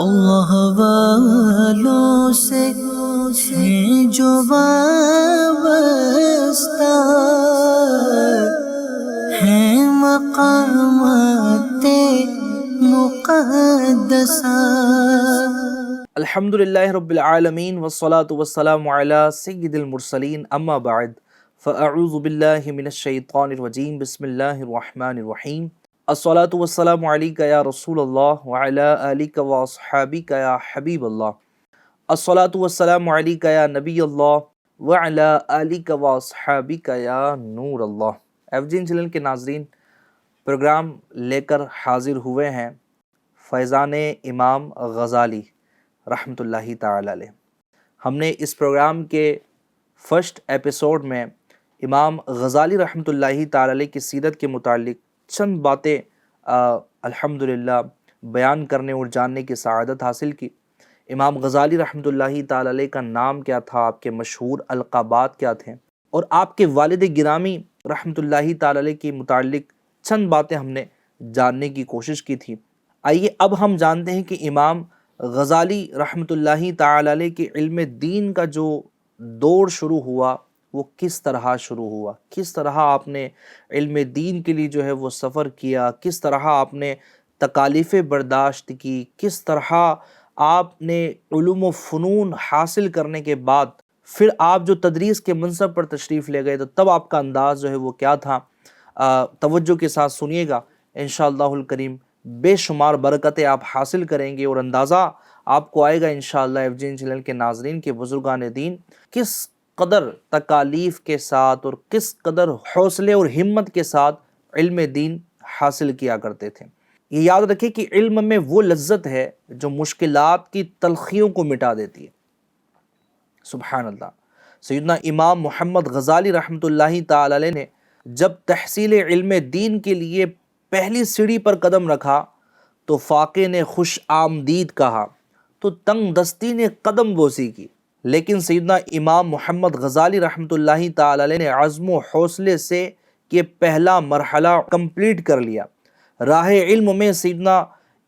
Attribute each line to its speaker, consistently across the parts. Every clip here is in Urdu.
Speaker 1: اللہ والوں سے ہیں جو وابستہ، ہیں مقامات مقدسہ۔
Speaker 2: الحمدللہ رب العالمین والصلاة والسلام علی سید المرسلین، اما بعد فاعوذ باللہ من الشیطان الرجیم، بسم اللہ الرحمن الرحیم۔ الصلاة والسلام علیکہ یا رسول اللہ وعلی آلک واصحابک یا حبیب اللہ۔ الصلاة والسلام علیکہ یا نبی اللہ وعلی آلک واصحابک یا نور اللہ۔ FGN چینل کے ناظرین، پروگرام لے کر حاضر ہوئے ہیں فیضان امام غزالی رحمۃ اللہ تعالی علیہ۔ ہم نے اس پروگرام کے فرسٹ ایپیسوڈ میں امام غزالی رحمۃ اللہ تعالی علیہ کی سیرت کے متعلق چند باتیں الحمدللہ بیان کرنے اور جاننے کی سعادت حاصل کی۔ امام غزالی رحمۃ اللہ تعالی علیہ کا نام کیا تھا، آپ کے مشہور القابات کیا تھے، اور آپ کے والد گرامی رحمۃ اللہ تعالی علیہ کے متعلق چند باتیں ہم نے جاننے کی کوشش کی تھی۔ آئیے اب ہم جانتے ہیں کہ امام غزالی رحمۃ اللہ تعالی علیہ کے علم دین کا جو دور شروع ہوا وہ کس طرح شروع ہوا، کس طرح آپ نے علم دین کے لیے جو ہے وہ سفر کیا، کس طرح آپ نے تکالیف برداشت کی، کس طرح آپ نے علوم و فنون حاصل کرنے کے بعد پھر آپ جو تدریس کے منصب پر تشریف لے گئے تو تب آپ کا انداز جو ہے وہ کیا تھا۔ توجہ کے ساتھ سنیے گا، انشاءاللہ الکریم بے شمار برکتیں آپ حاصل کریں گے اور اندازہ آپ کو آئے گا انشاءاللہ FGN چینل کے ناظرین کے بزرگان دین کس قدر تکالیف کے ساتھ اور کس قدر حوصلے اور ہمت کے ساتھ علم دین حاصل کیا کرتے تھے۔ یہ یاد رکھیں کہ علم میں وہ لذت ہے جو مشکلات کی تلخیوں کو مٹا دیتی ہے۔ سبحان اللہ۔ سیدنا امام محمد غزالی رحمۃ اللہ تعالی علیہ نے جب تحصیل علم دین کے لیے پہلی سیڑھی پر قدم رکھا تو فاقے نے خوش آمدید کہا تو تنگ دستی نے قدم بوسی کی، لیکن سیدنا امام محمد غزالی رحمۃ اللہ تعالی علیہ نے عزم و حوصلے سے یہ پہلا مرحلہ کمپلیٹ کر لیا۔ راہ علم میں سیدنا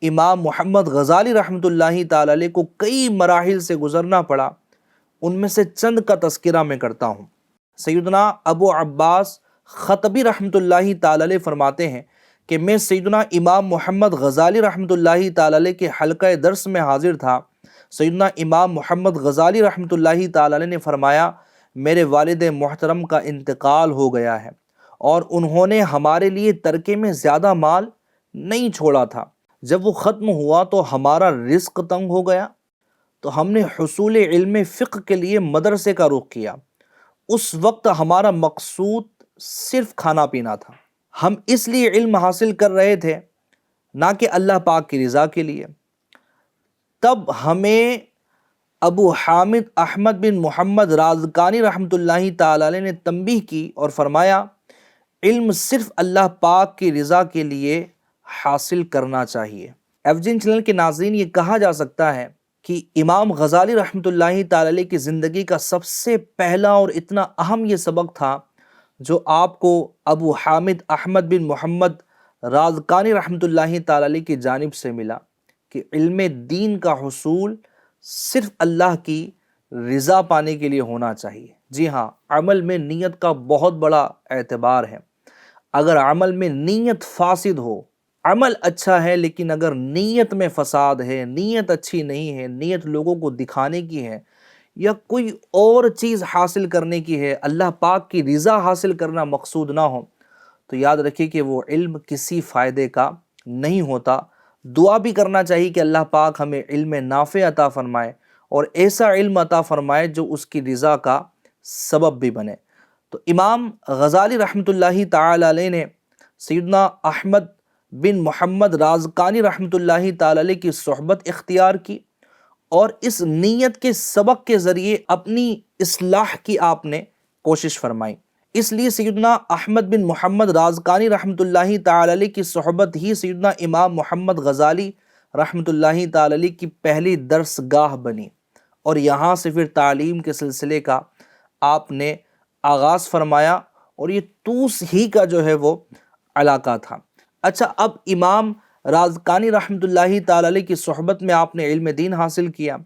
Speaker 2: امام محمد غزالی رحمۃ اللہ تعالی علیہ کو کئی مراحل سے گزرنا پڑا، ان میں سے چند کا تذکرہ میں کرتا ہوں۔ سیدنا ابو عباس خطبی رحمۃ اللہ تعالی علیہ فرماتے ہیں کہ میں سیدنا امام محمد غزالی رحمۃ اللہ تعالی علیہ کے حلقہ درس میں حاضر تھا۔ سیدنا امام محمد غزالی رحمۃ اللہ تعالی علیہ نے فرمایا، میرے والد محترم کا انتقال ہو گیا ہے اور انہوں نے ہمارے لیے ترکے میں زیادہ مال نہیں چھوڑا تھا۔ جب وہ ختم ہوا تو ہمارا رزق تنگ ہو گیا تو ہم نے حصول علم فقہ کے لیے مدرسے کا رخ کیا۔ اس وقت ہمارا مقصود صرف کھانا پینا تھا، ہم اس لیے علم حاصل کر رہے تھے نہ کہ اللہ پاک کی رضا کے لیے۔ تب ہمیں ابو حامد احمد بن محمد رازقانی رحمۃ اللہ تعالی علیہ نے تنبیہ کی اور فرمایا، علم صرف اللہ پاک کی رضا کے لیے حاصل کرنا چاہیے۔ FGN چینل کے ناظرین، یہ کہا جا سکتا ہے کہ امام غزالی رحمۃ اللہ تعالی علیہ کی زندگی کا سب سے پہلا اور اتنا اہم یہ سبق تھا جو آپ کو ابو حامد احمد بن محمد رازقانی رحمۃ اللہ تعالی علیہ کی جانب سے ملا کہ علم دین کا حصول صرف اللہ کی رضا پانے کے لیے ہونا چاہیے۔ جی ہاں، عمل میں نیت کا بہت بڑا اعتبار ہے۔ اگر عمل میں نیت فاسد ہو، عمل اچھا ہے لیکن اگر نیت میں فساد ہے، نیت اچھی نہیں ہے، نیت لوگوں کو دکھانے کی ہے یا کوئی اور چیز حاصل کرنے کی ہے، اللہ پاک کی رضا حاصل کرنا مقصود نہ ہو، تو یاد رکھیے کہ وہ علم کسی فائدے کا نہیں ہوتا۔ دعا بھی کرنا چاہیے کہ اللہ پاک ہمیں علم نافع عطا فرمائے اور ایسا علم عطا فرمائے جو اس کی رضا کا سبب بھی بنے۔ تو امام غزالی رحمۃ اللہ تعالی علیہ نے سیدنا احمد بن محمد رازقانی رحمۃ اللہ تعالی علیہ کی صحبت اختیار کی اور اس نیت کے سبق کے ذریعے اپنی اصلاح کی آپ نے کوشش فرمائی۔ اس لیے سیدنا احمد بن محمد رازقانی رحمۃ اللہ تعالی علیہ کی صحبت ہی سیدنا امام محمد غزالی رحمۃ اللہ تعالی علیہ کی پہلی درس گاہ بنی اور یہاں سے پھر تعلیم کے سلسلے کا آپ نے آغاز فرمایا اور یہ طوس ہی کا جو ہے وہ علاقہ تھا۔ اچھا، اب امام رازقانی رحمۃ اللہ تعالی علیہ کی صحبت میں آپ نے علم دین حاصل کیا۔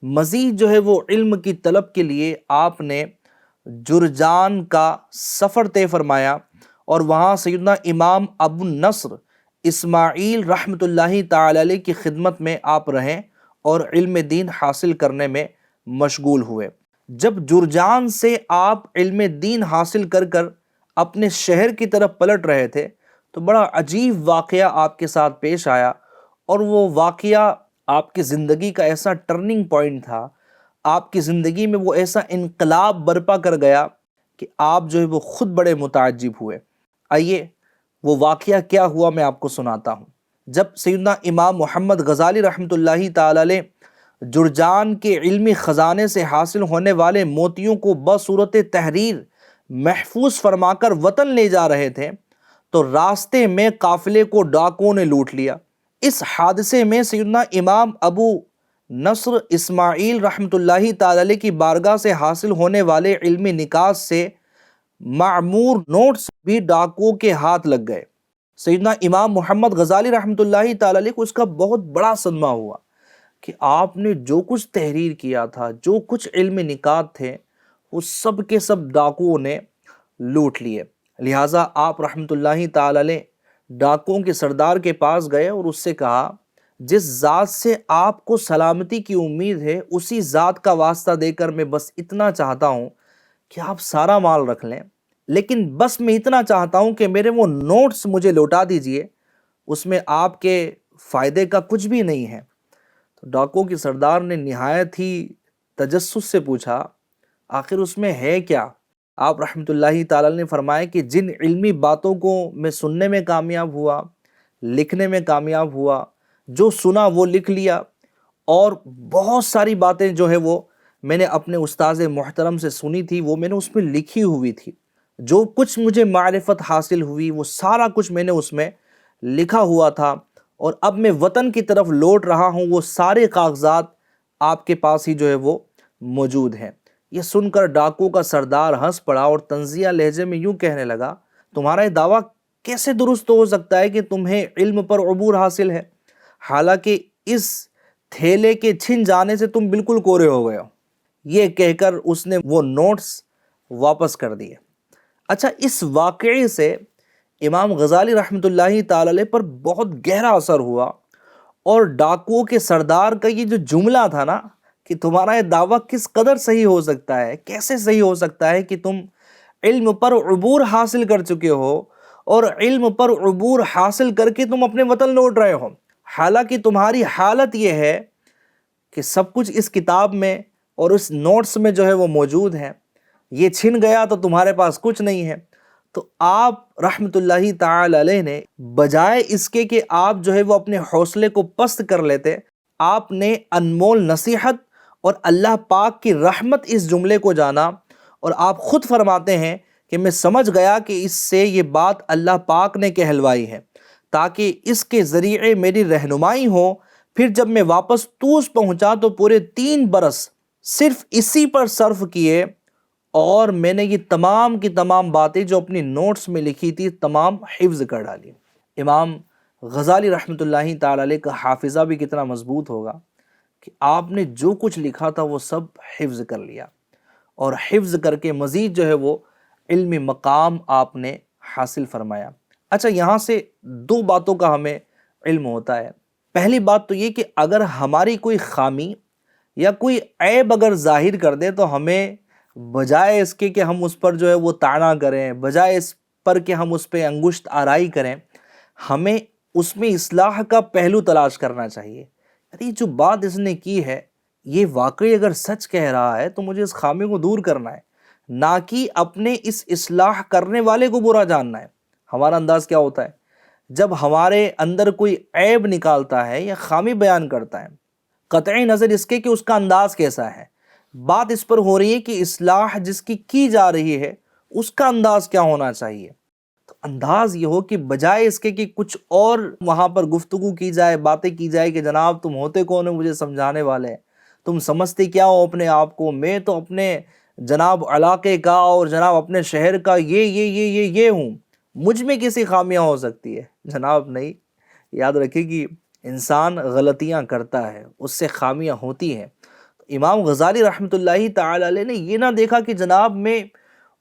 Speaker 2: مزید جو ہے وہ علم کی طلب کے لیے آپ نے جرجان کا سفر طے فرمایا اور وہاں سیدنا امام ابو نصر اسماعیل رحمۃ اللہ تعالی علیہ کی خدمت میں آپ رہیں اور علم دین حاصل کرنے میں مشغول ہوئے۔ جب جرجان سے آپ علم دین حاصل کر کر اپنے شہر کی طرف پلٹ رہے تھے تو بڑا عجیب واقعہ آپ کے ساتھ پیش آیا، اور وہ واقعہ آپ کی زندگی کا ایسا ٹرننگ پوائنٹ تھا، آپ کی زندگی میں وہ ایسا انقلاب برپا کر گیا کہ آپ جو ہے وہ خود بڑے متعجب ہوئے۔ آئیے وہ واقعہ کیا ہوا میں آپ کو سناتا ہوں۔ جب سیدنا امام محمد غزالی رحمۃ اللہ تعالی علیہ جرجان کے علمی خزانے سے حاصل ہونے والے موتیوں کو بصورت تحریر محفوظ فرما کر وطن لے جا رہے تھے تو راستے میں قافلے کو ڈاکوؤں نے لوٹ لیا۔ اس حادثے میں سیدنا امام ابو نصر اسماعیل رحمۃ اللہ تعالی علیہ کی بارگاہ سے حاصل ہونے والے علمی نکات سے معمور نوٹس بھی ڈاکوؤں کے ہاتھ لگ گئے۔ سیدنا امام محمد غزالی رحمۃ اللہ تعالی علیہ کو اس کا بہت بڑا صدمہ ہوا کہ آپ نے جو کچھ تحریر کیا تھا، جو کچھ علمی نکات تھے، وہ سب کے سب ڈاکوؤں نے لوٹ لیے۔ لہٰذا آپ رحمۃ اللہ تعالی علیہ ڈاکوؤں کے سردار کے پاس گئے اور اس سے کہا، جس ذات سے آپ کو سلامتی کی امید ہے اسی ذات کا واسطہ دے کر میں بس اتنا چاہتا ہوں کہ آپ سارا مال رکھ لیں، لیکن بس میں اتنا چاہتا ہوں کہ میرے وہ نوٹس مجھے لوٹا دیجئے، اس میں آپ کے فائدے کا کچھ بھی نہیں ہے۔ تو ڈاکوؤں کے سردار نے نہایت ہی تجسس سے پوچھا، آخر اس میں ہے کیا؟ آپ رحمۃ اللہ تعالی نے فرمایا کہ جن علمی باتوں کو میں سننے میں کامیاب ہوا، لکھنے میں کامیاب ہوا، جو سنا وہ لکھ لیا، اور بہت ساری باتیں جو ہے وہ میں نے اپنے استاذ محترم سے سنی تھی، وہ میں نے اس میں لکھی ہوئی تھی۔ جو کچھ مجھے معرفت حاصل ہوئی وہ سارا کچھ میں نے اس میں لکھا ہوا تھا، اور اب میں وطن کی طرف لوٹ رہا ہوں، وہ سارے کاغذات آپ کے پاس ہی جو ہے وہ موجود ہیں۔ یہ سن کر ڈاکو کا سردار ہنس پڑا اور طنزیہ لہجے میں یوں کہنے لگا، تمہارا یہ دعویٰ کیسے درست ہو سکتا ہے کہ تمہیں علم پر عبور حاصل ہے، حالانکہ اس تھیلے کے چھن جانے سے تم بالکل کورے ہو گئے ہو۔ یہ کہہ کر اس نے وہ نوٹس واپس کر دیے۔ اچھا، اس واقعے سے امام غزالی رحمۃ اللہ تعالی علیہ پر بہت گہرا اثر ہوا، اور ڈاکوؤں کے سردار کا یہ جو جملہ تھا نا کہ تمہارا یہ دعویٰ کس قدر صحیح ہو سکتا ہے، کیسے صحیح ہو سکتا ہے کہ تم علم پر عبور حاصل کر چکے ہو، اور علم پر عبور حاصل کر کے تم اپنے وطن لوٹ رہے ہو، حالانکہ تمہاری حالت یہ ہے کہ سب کچھ اس کتاب میں اور اس نوٹس میں جو ہے وہ موجود ہے، یہ چھن گیا تو تمہارے پاس کچھ نہیں ہے۔ تو آپ رحمۃ اللہ تعالی علیہ نے بجائے اس کے کہ آپ جو ہے وہ اپنے حوصلے کو پست کر لیتے، آپ نے انمول نصیحت اور اللہ پاک کی رحمت اس جملے کو جانا، اور آپ خود فرماتے ہیں کہ میں سمجھ گیا کہ اس سے یہ بات اللہ پاک نے کہلوائی ہے تاکہ اس کے ذریعے میری رہنمائی ہو۔ پھر جب میں واپس طوس پہنچا تو پورے 3 برس صرف اسی پر صرف کیے، اور میں نے یہ تمام کی تمام باتیں جو اپنی نوٹس میں لکھی تھی تمام حفظ کر ڈالی۔ امام غزالی رحمۃ اللہ تعالی علیہ کا حافظہ بھی کتنا مضبوط ہوگا کہ آپ نے جو کچھ لکھا تھا وہ سب حفظ کر لیا، اور حفظ کر کے مزید جو ہے وہ علمی مقام آپ نے حاصل فرمایا۔ اچھا، یہاں سے 2 باتوں کا ہمیں علم ہوتا ہے۔ پہلی بات تو یہ کہ اگر ہماری کوئی خامی یا کوئی عیب اگر ظاہر کر دے تو ہمیں بجائے اس کے کہ ہم اس پر جو ہے وہ طعنہ کریں، بجائے اس پر کہ ہم اس پہ انگشت آرائی کریں، ہمیں اس میں اصلاح کا پہلو تلاش کرنا چاہیے۔ یعنی جو بات اس نے کی ہے یہ واقعی اگر سچ کہہ رہا ہے تو مجھے اس خامی کو دور کرنا ہے، نہ کہ اپنے اس اصلاح کرنے والے کو برا جاننا ہے۔ ہمارا انداز کیا ہوتا ہے جب ہمارے اندر کوئی عیب نکالتا ہے یا خامی بیان کرتا ہے، قطعی نظر اس کے کہ اس کا انداز کیسا ہے، بات اس پر ہو رہی ہے کہ اصلاح جس کی جا رہی ہے اس کا انداز کیا ہونا چاہیے۔ تو انداز یہ ہو کہ بجائے اس کے کہ کچھ اور وہاں پر گفتگو کی جائے، باتیں کی جائے کہ جناب تم ہوتے کون ہو مجھے سمجھانے والے، تم سمجھتے کیا ہو اپنے آپ کو، میں تو اپنے جناب علاقے کا اور جناب اپنے شہر کا یہ ہوں، مجھ میں کیسی خامیاں ہو سکتی ہے؟ جناب نہیں، یاد رکھیں کہ انسان غلطیاں کرتا ہے، اس سے خامیاں ہوتی ہیں۔ امام غزالی رحمۃ اللہ تعالی علیہ نے یہ نہ دیکھا کہ جناب میں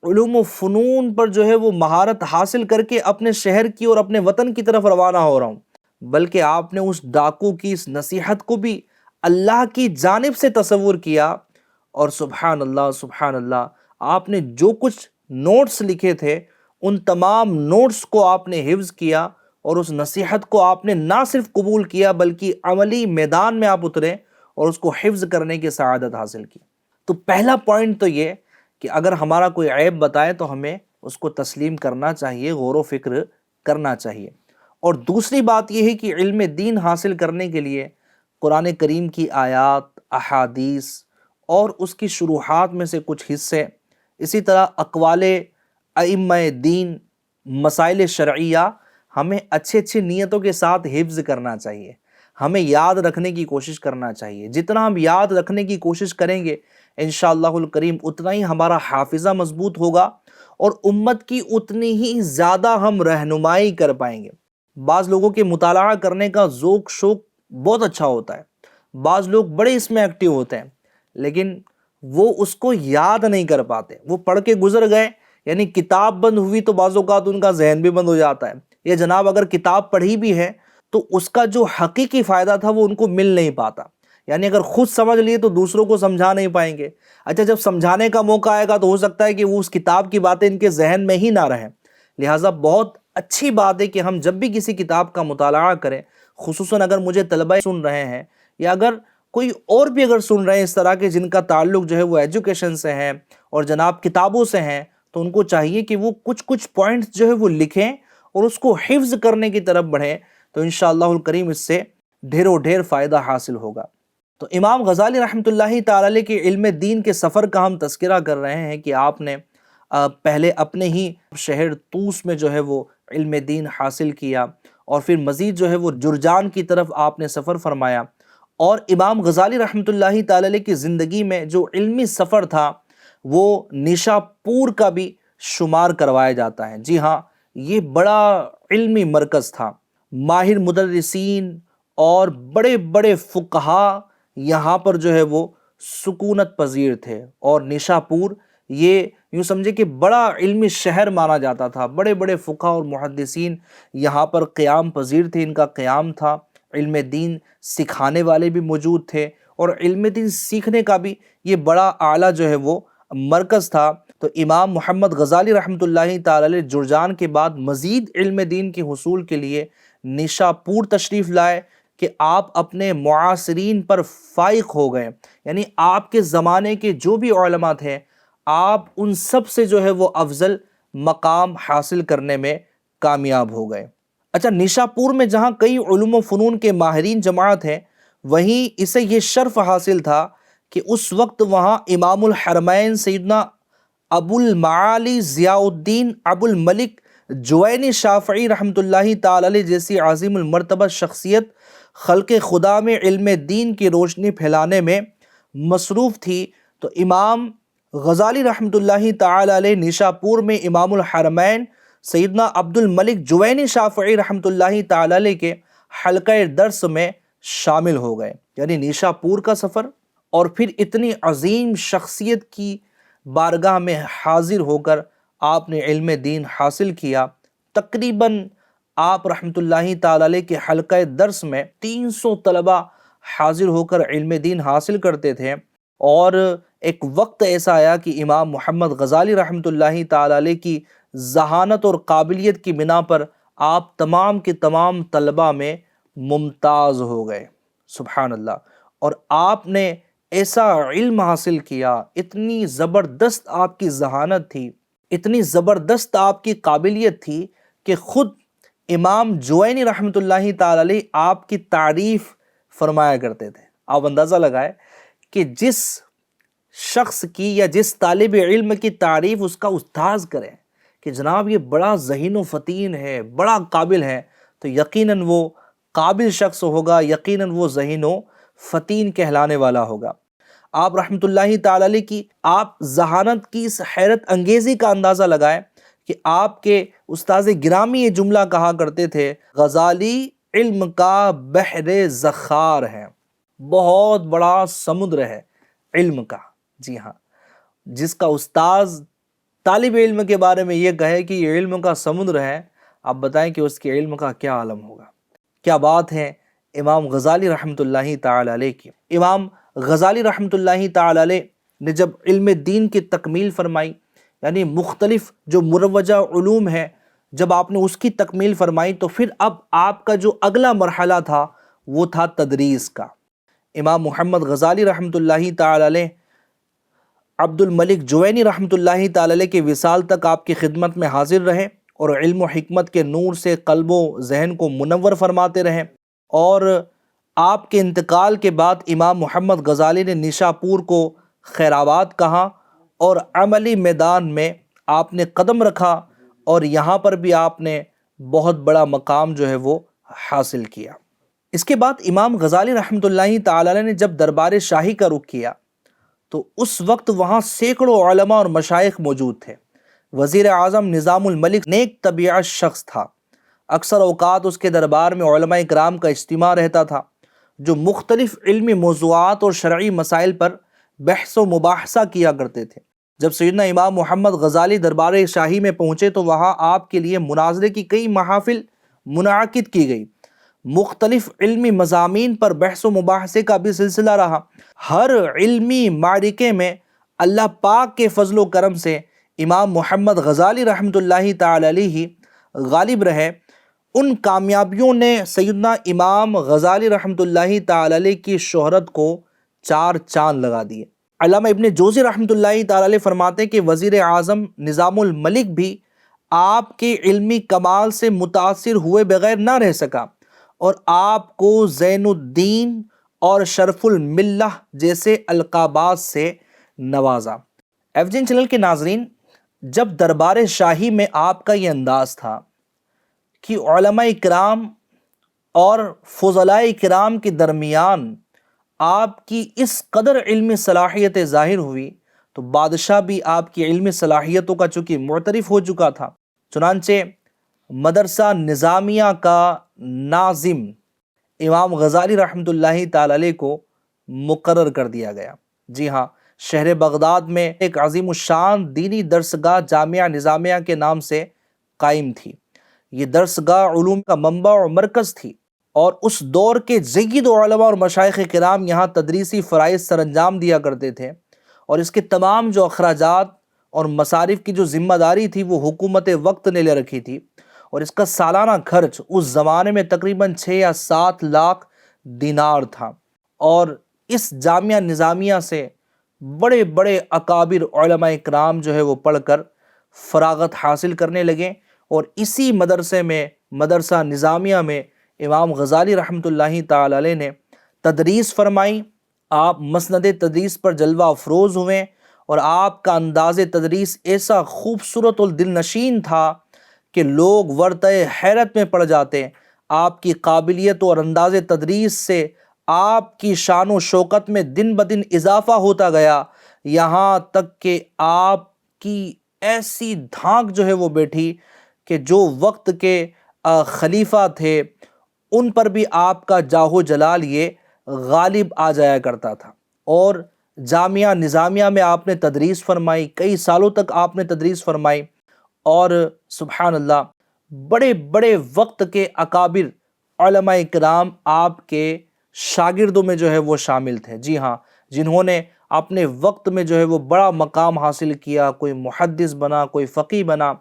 Speaker 2: علوم و فنون پر جو ہے وہ مہارت حاصل کر کے اپنے شہر کی اور اپنے وطن کی طرف روانہ ہو رہا ہوں، بلکہ آپ نے اس ڈاکو کی اس نصیحت کو بھی اللہ کی جانب سے تصور کیا، اور سبحان اللہ آپ نے جو کچھ نوٹس لکھے تھے ان تمام نوٹس کو آپ نے حفظ کیا، اور اس نصیحت کو آپ نے نہ صرف قبول کیا بلکہ عملی میدان میں آپ اترے اور اس کو حفظ کرنے کی سعادت حاصل کی۔ تو پہلا پوائنٹ تو یہ کہ اگر ہمارا کوئی عیب بتائے تو ہمیں اس کو تسلیم کرنا چاہیے، غور و فکر کرنا چاہیے۔ اور دوسری بات یہ ہے کہ علم دین حاصل کرنے کے لیے قرآن کریم کی آیات، احادیث اور اس کی شروحات میں سے کچھ حصے، اسی طرح اقوال ائمہ دین، مسائل شرعیہ ہمیں اچھی نیتوں کے ساتھ حفظ کرنا چاہیے، ہمیں یاد رکھنے کی کوشش کرنا چاہیے۔ جتنا ہم یاد رکھنے کی کوشش کریں گے انشاءاللہ الکریم اتنا ہی ہمارا حافظہ مضبوط ہوگا اور امت کی اتنی ہی زیادہ ہم رہنمائی کر پائیں گے۔ بعض لوگوں کے مطالعہ کرنے کا ذوق شوق بہت اچھا ہوتا ہے، بعض لوگ بڑے اس میں ایکٹیو ہوتے ہیں، لیکن وہ اس کو یاد نہیں کر پاتے، وہ پڑھ کے گزر گئے، یعنی کتاب بند ہوئی تو بعض اوقات ان کا ذہن بھی بند ہو جاتا ہے، یا جناب اگر کتاب پڑھی بھی ہے تو اس کا جو حقیقی فائدہ تھا وہ ان کو مل نہیں پاتا، یعنی اگر خود سمجھ لیے تو دوسروں کو سمجھا نہیں پائیں گے۔ اچھا جب سمجھانے کا موقع آئے گا تو ہو سکتا ہے کہ وہ اس کتاب کی باتیں ان کے ذہن میں ہی نہ رہیں۔ لہٰذا بہت اچھی بات ہے کہ ہم جب بھی کسی کتاب کا مطالعہ کریں، خصوصاً اگر مجھے طلبہ سن رہے ہیں یا اگر کوئی اور بھی اگر سن رہے ہیں اس طرح کے جن کا تعلق جو ہے وہ ایجوکیشن سے ہے اور جناب کتابوں سے ہیں، تو ان کو چاہیے کہ وہ کچھ پوائنٹس جو ہے وہ لکھیں اور اس کو حفظ کرنے کی طرف بڑھیں، تو انشاءاللہ الکریم اس سے ڈھیروں ڈھیر فائدہ حاصل ہوگا۔ تو امام غزالی رحمۃ اللہ تعالی علیہ کے علم دین کے سفر کا ہم تذکرہ کر رہے ہیں کہ آپ نے پہلے اپنے ہی شہر طوس میں جو ہے وہ علم دین حاصل کیا، اور پھر مزید جو ہے وہ جرجان کی طرف آپ نے سفر فرمایا، اور امام غزالی رحمۃ اللہ تعالی علیہ کی زندگی میں جو علمی سفر تھا وہ نیشا پور کا بھی شمار کروایا جاتا ہے۔ جی ہاں، یہ بڑا علمی مرکز تھا، ماہر مدرسین اور بڑے بڑے فقہا یہاں پر جو ہے وہ سکونت پذیر تھے، اور نیشا پور یہ یوں سمجھے کہ بڑا علمی شہر مانا جاتا تھا، بڑے بڑے فقہا اور محدثین یہاں پر قیام پذیر تھے، ان کا قیام تھا، علم دین سکھانے والے بھی موجود تھے، اور علم دین سیکھنے کا بھی یہ بڑا اعلیٰ جو ہے وہ مرکز تھا۔ تو امام محمد غزالی رحمۃ اللہ تعالی علیہ جرجان کے بعد مزید علم دین کے حصول کے لیے نیشا پور تشریف لائے کہ آپ اپنے معاصرین پر فائق ہو گئے، یعنی آپ کے زمانے کے جو بھی علماء تھے آپ ان سب سے جو ہے وہ افضل مقام حاصل کرنے میں کامیاب ہو گئے۔ اچھا، نیشا پور میں جہاں کئی علوم و فنون کے ماہرین جماعت ہیں، وہیں اسے یہ شرف حاصل تھا کہ اس وقت وہاں امام الحرمین سیدنا ابو المعالی ضیاء الدین ابو الملک جوینی شافعی رحمۃ اللہ تعالی علیہ جیسی عظیم المرتبہ شخصیت خلق خدا میں علم دین کی روشنی پھیلانے میں مصروف تھی۔ تو امام غزالی رحمۃ اللہ تعالی علیہ نیشا پور میں امام الحرمین سیدنا عبد الملک جوینی شافعی رحمۃ اللہ تعالی علیہ کے حلقہ درس میں شامل ہو گئے، یعنی نیشا پور کا سفر، اور پھر اتنی عظیم شخصیت کی بارگاہ میں حاضر ہو کر آپ نے علم دین حاصل کیا۔ تقریباً آپ رحمۃ اللہ تعالی علیہ کے حلقہ درس میں 300 طلبہ حاضر ہو کر علم دین حاصل کرتے تھے، اور ایک وقت ایسا آیا کہ امام محمد غزالی رحمۃ اللہ تعالی علیہ کی ذہانت اور قابلیت کی بنا پر آپ تمام کے تمام طلبہ میں ممتاز ہو گئے، سبحان اللہ، اور آپ نے ایسا علم حاصل کیا، اتنی زبردست آپ کی ذہانت تھی، اتنی زبردست آپ کی قابلیت تھی کہ خود امام جوینی رحمۃ اللہ تعالی علیہ آپ کی تعریف فرمایا کرتے تھے۔ آپ اندازہ لگائے کہ جس شخص کی یا جس طالب علم کی تعریف اس کا استاذ کرے کہ جناب یہ بڑا ذہین و فطین ہے، بڑا قابل ہے، تو یقیناً وہ قابل شخص ہوگا، یقیناً وہ ذہین و فطین کہلانے والا ہوگا۔ آپ رحمۃ اللہ تعالی علیہ کی آپ ذہانت کی اس حیرت انگیزی کا اندازہ لگائیں کہ آپ کے استاذ گرامی یہ جملہ کہا کرتے تھے، غزالی علم کا بحر زخار ہے، بہت بڑا سمندر ہے علم کا۔ جی ہاں، جس کا استاذ طالب علم کے بارے میں یہ کہے کہ یہ علم کا سمندر ہے، آپ بتائیں کہ اس کے علم کا کیا عالم ہوگا۔ کیا بات ہے امام غزالی رحمۃ اللہ تعالی علیہ کی۔ امام غزالی رحمۃ اللہ تعالی علیہ نے جب علم دین کی تکمیل فرمائی، یعنی مختلف جو مروجہ علوم ہے، جب آپ نے اس کی تکمیل فرمائی تو پھر اب آپ کا جو اگلا مرحلہ تھا وہ تھا تدریس کا۔ امام محمد غزالی رحمۃ اللہ تعالی علیہ عبد الملک جوینی رحمۃ اللہ تعالی علیہ کے وصال تک آپ کی خدمت میں حاضر رہے اور علم و حکمت کے نور سے قلب و ذہن کو منور فرماتے رہے، اور آپ کے انتقال کے بعد امام محمد غزالی نے نشاپور کو خیرآباد کہا اور عملی میدان میں آپ نے قدم رکھا، اور یہاں پر بھی آپ نے بہت بڑا مقام جو ہے وہ حاصل کیا۔ اس کے بعد امام غزالی رحمۃ اللہ تعالی علیہ نے جب دربار شاہی کا رخ کیا تو اس وقت وہاں سینکڑوں علماء اور مشائخ موجود تھے۔ وزیر اعظم نظام الملک نیک طبیعت شخص تھا، اکثر اوقات اس کے دربار میں علماء کرام کا اجتماع رہتا تھا جو مختلف علمی موضوعات اور شرعی مسائل پر بحث و مباحثہ کیا کرتے تھے۔ جب سیدنا امام محمد غزالی دربار شاہی میں پہنچے تو وہاں آپ کے لیے مناظرے کی کئی محافل منعقد کی گئی، مختلف علمی مضامین پر بحث و مباحثے کا بھی سلسلہ رہا۔ ہر علمی معرکے میں اللہ پاک کے فضل و کرم سے امام محمد غزالی رحمۃ اللہ تعالی علیہ غالب رہے۔ ان کامیابیوں نے سیدنا امام غزالی رحمۃ اللہ تعالی علیہ کی شہرت کو چار چاند لگا دیے۔ علامہ ابن جوزی رحمۃ اللہ تعالی علیہ فرماتے ہیں کہ وزیر اعظم نظام الملک بھی آپ کے علمی کمال سے متاثر ہوئے بغیر نہ رہ سکا اور آپ کو زین الدین اور شرف الملہ جیسے القابات سے نوازا۔ FGN چینل کے ناظرین، جب دربار شاہی میں آپ کا یہ انداز تھا کہ علماء کرام اور فضلاء کرام کے درمیان آپ کی اس قدر علمی صلاحیت ظاہر ہوئی تو بادشاہ بھی آپ کی علمی صلاحیتوں کا چونکہ معترف ہو چکا تھا، چنانچہ مدرسہ نظامیہ کا ناظم امام غزالی رحمۃ اللہ تعالی علیہ کو مقرر کر دیا گیا۔ جی ہاں، شہر بغداد میں ایک عظیم الشان دینی درسگاہ جامعہ نظامیہ کے نام سے قائم تھی۔ یہ درسگاہ علوم کا منبع اور مرکز تھی، اور اس دور کے جید علماء اور مشائخ کرام یہاں تدریسی فرائض سر انجام دیا کرتے تھے، اور اس کے تمام جو اخراجات اور مصارف کی جو ذمہ داری تھی وہ حکومت وقت نے لے رکھی تھی، اور اس کا سالانہ خرچ اس زمانے میں تقریباً 6 یا 7 لاکھ دینار تھا۔ اور اس جامعہ نظامیہ سے بڑے بڑے اکابر علماء کرام جو ہے وہ پڑھ کر فراغت حاصل کرنے لگے، اور اسی مدرسے میں مدرسہ نظامیہ میں امام غزالی رحمۃ اللہ تعالی علیہ نے تدریس فرمائی۔ آپ مسند تدریس پر جلوہ افروز ہوئے، اور آپ کا انداز تدریس ایسا خوبصورت اور دل نشین تھا کہ لوگ ورطۂ حیرت میں پڑ جاتے۔ آپ کی قابلیت اور انداز تدریس سے آپ کی شان و شوکت میں دن بدن اضافہ ہوتا گیا، یہاں تک کہ آپ کی ایسی دھانک جو ہے وہ بیٹھی کہ جو وقت کے خلیفہ تھے ان پر بھی آپ کا جاہ و جلال یہ غالب آ جایا کرتا تھا۔ اور جامعہ نظامیہ میں آپ نے تدریس فرمائی، کئی سالوں تک آپ نے تدریس فرمائی، اور سبحان اللہ بڑے بڑے وقت کے اکابر علماء کرام آپ کے شاگردوں میں جو ہے وہ شامل تھے۔ جی ہاں، جنہوں نے اپنے وقت میں جو ہے وہ بڑا مقام حاصل کیا، کوئی محدث بنا، کوئی فقیہ بنا۔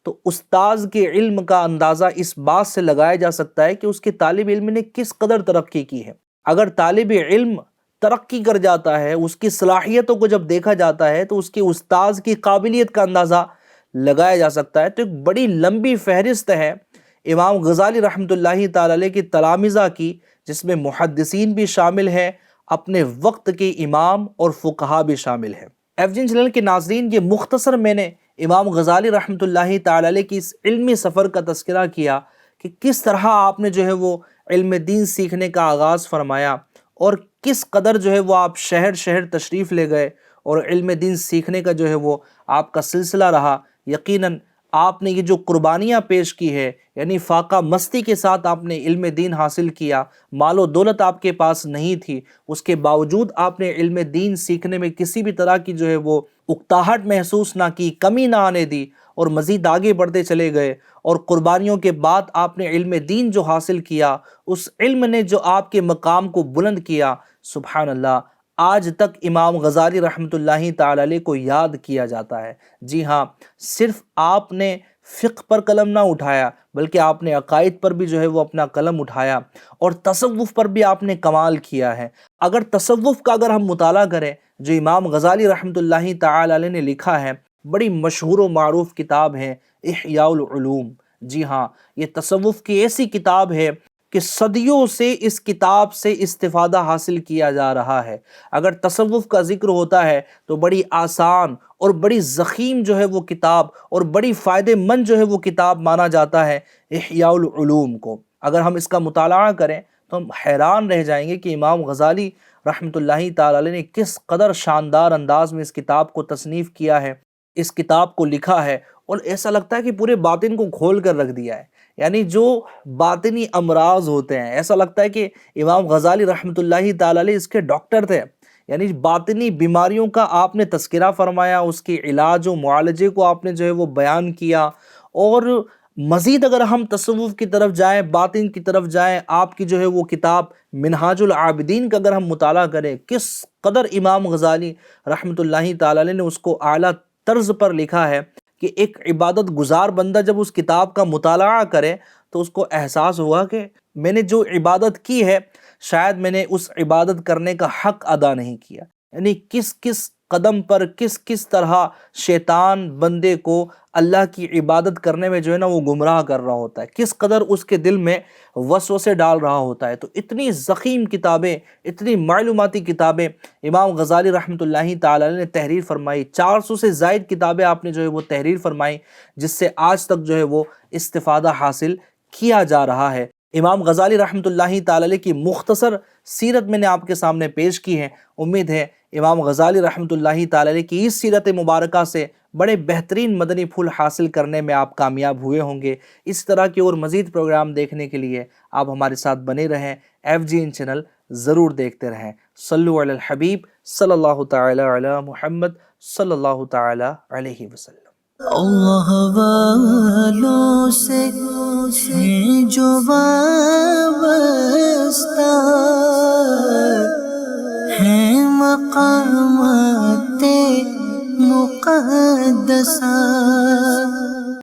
Speaker 2: تو استاذ کے علم کا اندازہ اس بات سے لگایا جا سکتا ہے کہ اس کے طالب علم نے کس قدر ترقی کی ہے۔ اگر طالب علم ترقی کر جاتا ہے، اس کی صلاحیتوں کو جب دیکھا جاتا ہے تو اس کے استاذ کی قابلیت کا اندازہ لگایا جا سکتا ہے۔ تو ایک بڑی لمبی فہرست ہے امام غزالی رحمۃ اللہ تعالی علیہ کی تلامذہ کی، جس میں محدثین بھی شامل ہیں، اپنے وقت کے امام اور فقہا بھی شامل ہیں۔ FGN چینل کے ناظرین، یہ مختصر میں نے امام غزالی رحمۃ اللہ تعالی علیہ کی اس علمی سفر کا تذکرہ کیا کہ کس طرح آپ نے جو ہے وہ علم دین سیکھنے کا آغاز فرمایا، اور کس قدر جو ہے وہ آپ شہر شہر تشریف لے گئے اور علم دین سیکھنے کا جو ہے وہ آپ کا سلسلہ رہا۔ یقیناً آپ نے یہ جو قربانیاں پیش کی ہے، یعنی فاقہ مستی کے ساتھ آپ نے علم دین حاصل کیا، مال و دولت آپ کے پاس نہیں تھی، اس کے باوجود آپ نے علم دین سیکھنے میں کسی بھی طرح کی جو ہے وہ اکتاہٹ محسوس نہ کی، کمی نہ آنے دی، اور مزید آگے بڑھتے چلے گئے، اور قربانیوں کے بعد آپ نے علم دین جو حاصل کیا، اس علم نے جو آپ کے مقام کو بلند کیا، سبحان اللہ، آج تک امام غزالی رحمۃ اللہ تعالی علیہ کو یاد کیا جاتا ہے۔ جی ہاں، صرف آپ نے فقہ پر قلم نہ اٹھایا، بلکہ آپ نے عقائد پر بھی جو ہے وہ اپنا قلم اٹھایا، اور تصوف پر بھی آپ نے کمال کیا ہے۔ اگر تصوف کا اگر ہم مطالعہ کریں، جو امام غزالی رحمۃ اللہ تعالی علیہ نے لکھا ہے، بڑی مشہور و معروف کتاب ہے احیاء العلوم۔ جی ہاں، یہ تصوف کی ایسی کتاب ہے کہ صدیوں سے اس کتاب سے استفادہ حاصل کیا جا رہا ہے۔ اگر تصوف کا ذکر ہوتا ہے تو بڑی آسان اور بڑی ضخیم جو ہے وہ کتاب، اور بڑی فائدہ مند جو ہے وہ کتاب مانا جاتا ہے احیاء العلوم کو۔ اگر ہم اس کا مطالعہ کریں تو ہم حیران رہ جائیں گے کہ امام غزالی رحمۃ اللہ تعالی علیہ نے کس قدر شاندار انداز میں اس کتاب کو تصنیف کیا ہے، اس کتاب کو لکھا ہے، اور ایسا لگتا ہے کہ پورے باطن کو کھول کر رکھ دیا ہے۔ یعنی جو باطنی امراض ہوتے ہیں، ایسا لگتا ہے کہ امام غزالی رحمۃ اللہ تعالی علیہ اس کے ڈاکٹر تھے۔ یعنی باطنی بیماریوں کا آپ نے تذکرہ فرمایا، اس کے علاج و معالجے کو آپ نے جو ہے وہ بیان کیا، اور مزید اگر ہم تصوف کی طرف جائیں، باطن کی طرف جائیں، آپ کی جو ہے وہ کتاب منہاج العابدین کا اگر ہم مطالعہ کریں، کس قدر امام غزالی رحمۃ اللہ تعالی علیہ نے اس کو اعلیٰ طرز پر لکھا ہے کہ ایک عبادت گزار بندہ جب اس کتاب کا مطالعہ کرے تو اس کو احساس ہوا کہ میں نے جو عبادت کی ہے، شاید میں نے اس عبادت کرنے کا حق ادا نہیں کیا۔ یعنی کس کس قدم پر کس کس طرح شیطان بندے کو اللہ کی عبادت کرنے میں جو ہے نا وہ گمراہ کر رہا ہوتا ہے، کس قدر اس کے دل میں وسوسے ڈال رہا ہوتا ہے۔ تو اتنی ضخیم کتابیں، اتنی معلوماتی کتابیں امام غزالی رحمۃ اللہ تعالی علیہ نے تحریر فرمائی، 400 سے زائد کتابیں آپ نے جو ہے وہ تحریر فرمائی، جس سے آج تک جو ہے وہ استفادہ حاصل کیا جا رہا ہے۔ امام غزالی رحمۃ اللہ تعالی علیہ کی مختصر سیرت میں نے آپ کے سامنے پیش کی ہے۔ امید ہے امام غزالی رحمۃ اللہ تعالی علیہ کی اس سیرت مبارکہ سے بڑے بہترین مدنی پھول حاصل کرنے میں آپ کامیاب ہوئے ہوں گے۔ اس طرح کے اور مزید پروگرام دیکھنے کے لیے آپ ہمارے ساتھ بنے رہیں، FGN چینل ضرور دیکھتے رہیں۔ صلو علی الحبیب صلی اللہ تعالی علی محمد صلی اللہ تعالی علیہ وسلم۔
Speaker 1: اللہ والوں سے ہیں جو وابستہ، ہیں مقامات مقدسہ۔